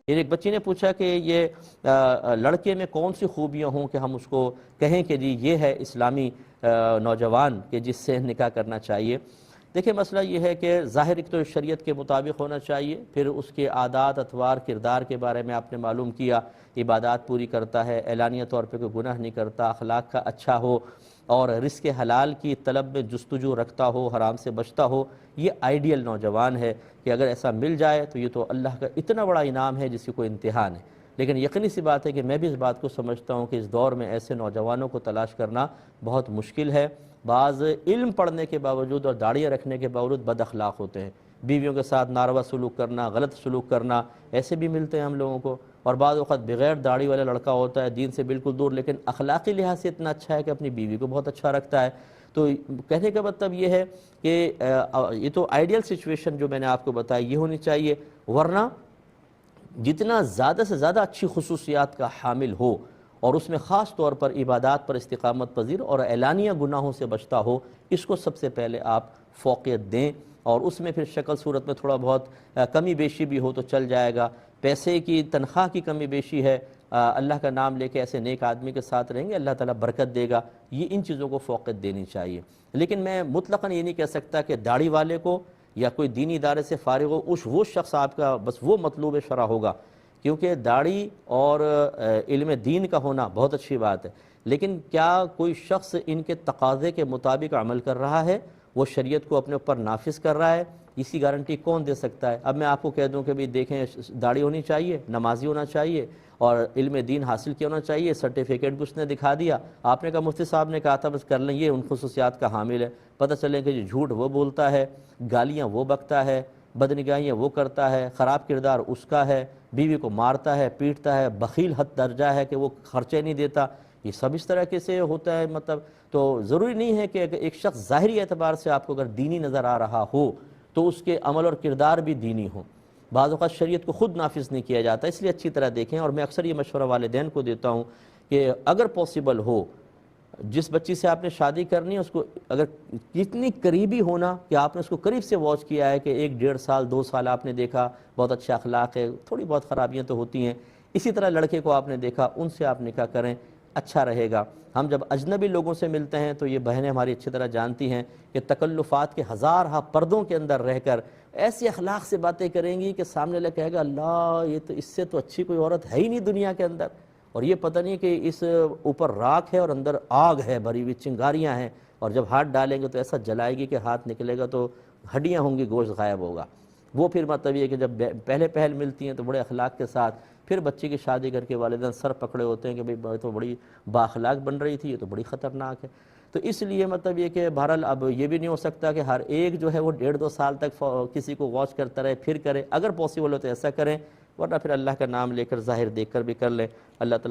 پھر ایک بچی نے پوچھا کہ یہ لڑکے میں کون سی خوبیاں ہوں کہ ہم اس کو کہیں کہ جی یہ ہے اسلامی نوجوان کہ جس سے نکاح کرنا چاہیے۔ دیکھیں مسئلہ یہ ہے کہ ظاہر ایک تو شریعت کے مطابق ہونا چاہیے، پھر اس کے عادات اطوار کردار کے بارے میں آپ نے معلوم کیا، عبادات پوری کرتا ہے، اعلانیہ طور پہ کوئی گناہ نہیں کرتا، اخلاق کا اچھا ہو، اور رزق حلال کی طلب میں جستجو رکھتا ہو، حرام سے بچتا ہو۔ یہ آئیڈیل نوجوان ہے کہ اگر ایسا مل جائے تو یہ تو اللہ کا اتنا بڑا انعام ہے جس کی کوئی انتہا نہیں۔ لیکن یقینی سی بات ہے کہ میں بھی اس بات کو سمجھتا ہوں کہ اس دور میں ایسے نوجوانوں کو تلاش کرنا بہت مشکل ہے۔ بعض علم پڑھنے کے باوجود اور داڑھیاں رکھنے کے باوجود بد اخلاق ہوتے ہیں، بیویوں کے ساتھ ناروا سلوک کرنا، غلط سلوک کرنا، ایسے بھی ملتے ہیں ہم لوگوں کو۔ اور بعض وقت بغیر داڑھی والا لڑکا ہوتا ہے، دین سے بالکل دور، لیکن اخلاقی لحاظ سے اتنا اچھا ہے کہ اپنی بیوی کو بہت اچھا رکھتا ہے۔ تو کہنے کا مطلب یہ ہے کہ یہ تو آئیڈیل سچویشن جو میں نے آپ کو بتائی یہ ہونی چاہیے، ورنہ جتنا زیادہ سے زیادہ اچھی خصوصیات کا حامل ہو اور اس میں خاص طور پر عبادات پر استقامت پذیر اور اعلانیہ گناہوں سے بچتا ہو، اس کو سب سے پہلے آپ فوقیت دیں، اور اس میں پھر شکل صورت میں تھوڑا بہت کمی بیشی بھی ہو تو چل جائے گا۔ پیسے کی تنخواہ کی کمی بیشی ہے، اللہ کا نام لے کے ایسے نیک آدمی کے ساتھ رہیں گے، اللہ تعالیٰ برکت دے گا۔ یہ ان چیزوں کو فوقیت دینی چاہیے۔ لیکن میں مطلقاً یہ نہیں کہہ سکتا کہ داڑھی والے کو یا کوئی دینی ادارے سے فارغ ہو وہ شخص آپ کا بس وہ مطلوب شرع ہوگا، کیونکہ داڑھی اور علم دین کا ہونا بہت اچھی بات ہے، لیکن کیا کوئی شخص ان کے تقاضے کے مطابق عمل کر رہا ہے، وہ شریعت کو اپنے اوپر نافذ کر رہا ہے؟ اس کی گارنٹی کون دے سکتا ہے؟ اب میں آپ کو کہہ دوں کہ بھی دیکھیں داڑھی ہونی چاہیے، نمازی ہونا چاہیے، اور علم دین حاصل کیا ہونا چاہیے، سرٹیفکیٹ بھی اس نے دکھا دیا، آپ نے کہا مفتی صاحب نے کہا تھا بس کر لیں، یہ ان خصوصیات کا حامل ہے، پتہ چلے کہ جھوٹ وہ بولتا ہے، گالیاں وہ بکتا ہے، بدنگاہیاں وہ کرتا ہے، خراب کردار اس کا ہے، بیوی کو مارتا ہے، پیٹتا ہے، بخیل حد درجہ ہے کہ وہ خرچے نہیں دیتا، یہ سب اس طرح سے ہوتا ہے۔ مطلب تو ضروری نہیں ہے کہ ایک شخص ظاہری اعتبار سے آپ کو اگر دینی نظر آ رہا ہو تو اس کے عمل اور کردار بھی دینی ہو۔ بعض اوقات شریعت کو خود نافذ نہیں کیا جاتا، اس لیے اچھی طرح دیکھیں، اور میں اکثر یہ مشورہ والدین کو دیتا ہوں کہ اگر پاسبل ہو، جس بچی سے آپ نے شادی کرنی ہے اس کو اگر اتنی قریبی ہونا کہ آپ نے اس کو قریب سے واچ کیا ہے کہ 1 1.5 سال 2 سال آپ نے دیکھا، بہت اچھا اخلاق ہے، تھوڑی بہت خرابیاں تو ہوتی ہیں، اسی طرح لڑکے کو آپ نے دیکھا، ان سے آپ نکاح کریں، اچھا رہے گا۔ ہم جب اجنبی لوگوں سے ملتے ہیں تو یہ بہنیں ہماری اچھی طرح جانتی ہیں کہ تکلفات کے ہزارہ پردوں کے اندر رہ کر ایسی اخلاق سے باتیں کریں گی کہ سامنے لے کہے گا اللہ یہ تو اس سے تو اچھی کوئی عورت ہے ہی نہیں دنیا کے اندر، اور یہ پتہ نہیں کہ اس اوپر راکھ ہے اور اندر آگ ہے، بھری ہوئی چنگاریاں ہیں، اور جب ہاتھ ڈالیں گے تو ایسا جلائے گی کہ ہاتھ نکلے گا تو ہڈیاں ہوں گی، گوشت غائب ہوگا۔ وہ پھر مطلب یہ کہ جب پہل ملتی ہیں تو بڑے اخلاق کے ساتھ، پھر بچے کی شادی کر کے والدین سر پکڑے ہوتے ہیں کہ بھئی تو بڑی بااخلاق بن رہی تھی، یہ تو بڑی خطرناک ہے۔ تو اس لیے مطلب یہ کہ بہرحال اب یہ بھی نہیں ہو سکتا کہ ہر ایک جو ہے وہ 1.5 2 سال تک کسی کو واچ کرتا رہے پھر کرے، اگر پاسبل ہو تو ایسا کریں، ورنہ پھر اللہ کا نام لے کر ظاہر دیکھ کر بھی کر لیں۔ اللہ تعالیٰ